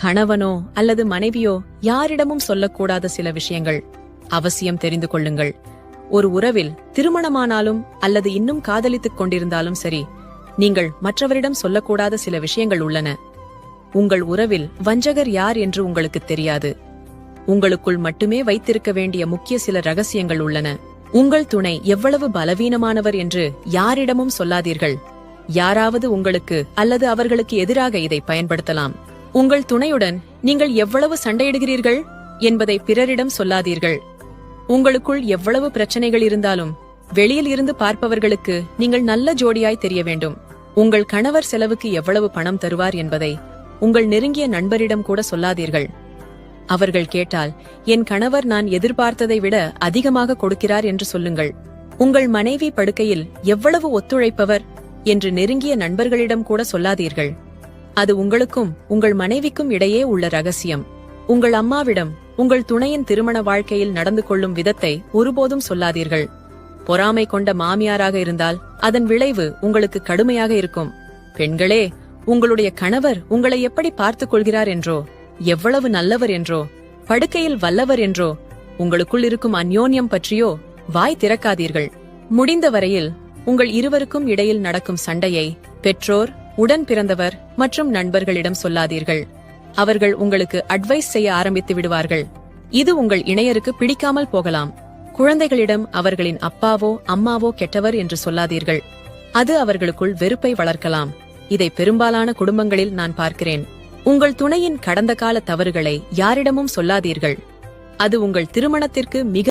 கணவனோ அல்லது மனைவியோ யாரிடமும் சொல்லக்கூடாத சில விஷயங்கள் அவசியம் தெரிந்து கொள்ளுங்கள். ஒரு உறவில் திருமணமானாலும் அல்லது இன்னும் காதலித்துக் கொண்டிருந்தாலும் சரி, நீங்கள் மற்றவரிடம் சொல்லக்கூடாத சில விஷயங்கள் உள்ளன. உங்கள் உறவில் வஞ்சகர் யார் என்று உங்களுக்கு தெரியாது. உங்களுக்குள் மட்டுமே வைத்திருக்க வேண்டிய முக்கிய சில ரகசியங்கள் உள்ளன. உங்கள் துணை எவ்வளவு பலவீனமானவர் என்று யாரிடமும் சொல்லாதீர்கள். யாராவது உங்களுக்கு அல்லது அவர்களுக்கு எதிராக இதை பயன்படுத்தலாம். உங்கள் துணையுடன் நீங்கள் எவ்வளவு சண்டையிடுகிறீர்கள் என்பதை பிறரிடம் சொல்லாதீர்கள். உங்களுக்குள் எவ்வளவு பிரச்சனைகள் இருந்தாலும் வெளியில் இருந்து பார்ப்பவர்களுக்கு நீங்கள் நல்ல ஜோடியாய் தெரிய வேண்டும். உங்கள் கணவர் செலவுக்கு எவ்வளவு பணம் தருவார் என்பதை உங்கள் நெருங்கிய நண்பரிடம் கூட சொல்லாதீர்கள். அவர்கள் கேட்டால், என் கணவர் நான் எதிர்பார்த்ததை விட அதிகமாக கொடுக்கிறார் என்று சொல்லுங்கள். உங்கள் மனைவி படுக்கையில் எவ்வளவு ஒத்துழைப்பவர் என்று நெருங்கிய நண்பர்களிடம் கூட சொல்லாதீர்கள். அது உங்களுக்கும் உங்கள் மனைவிக்கும் இடையே உள்ள ரகசியம். உங்கள் அம்மாவிடம் உங்கள் துணையின் திருமண வாழ்க்கையில் நடந்து கொள்ளும் விதத்தை ஒருபோதும் சொல்லாதீர்கள். பொறாமை கொண்ட மாமியாராக இருந்தால் அதன் விளைவு உங்களுக்கு கடுமையாக இருக்கும். பெண்களே, உங்களுடைய கணவர் உங்களை எப்படி பார்த்துக் கொள்கிறார் என்றோ, எவ்வளவு நல்லவர் என்றோ, படுக்கையில் வல்லவர் என்றோ, உங்களுக்குள் இருக்கும் அந்யோன்யம் பற்றியோ வாய் திறக்காதீர்கள். முடிந்த வரையில் உங்கள் இருவருக்கும் இடையில் நடக்கும் சண்டையை பெற்றோர், உடன் பிறந்தவர் மற்றும் நண்பர்களிடம் சொல்லாதீர்கள். அவர்கள் உங்களுக்கு அட்வைஸ் செய்ய ஆரம்பித்து விடுவார்கள். இது உங்கள் இணையருக்கு பிடிக்காமல் போகலாம். குழந்தைகளிடம் அவர்களின் அப்பாவோ அம்மாவோ கெட்டவர் என்று சொல்லாதீர்கள். அது அவர்களுக்குள் வெறுப்பை வளர்க்கலாம். இதை பெரும்பாலான குடும்பங்களில் நான் பார்க்கிறேன். உங்கள் துணையின் கடந்த கால தவறுகளை யாரிடமும் சொல்லாதீர்கள். அது உங்கள் திருமணத்திற்கு மிக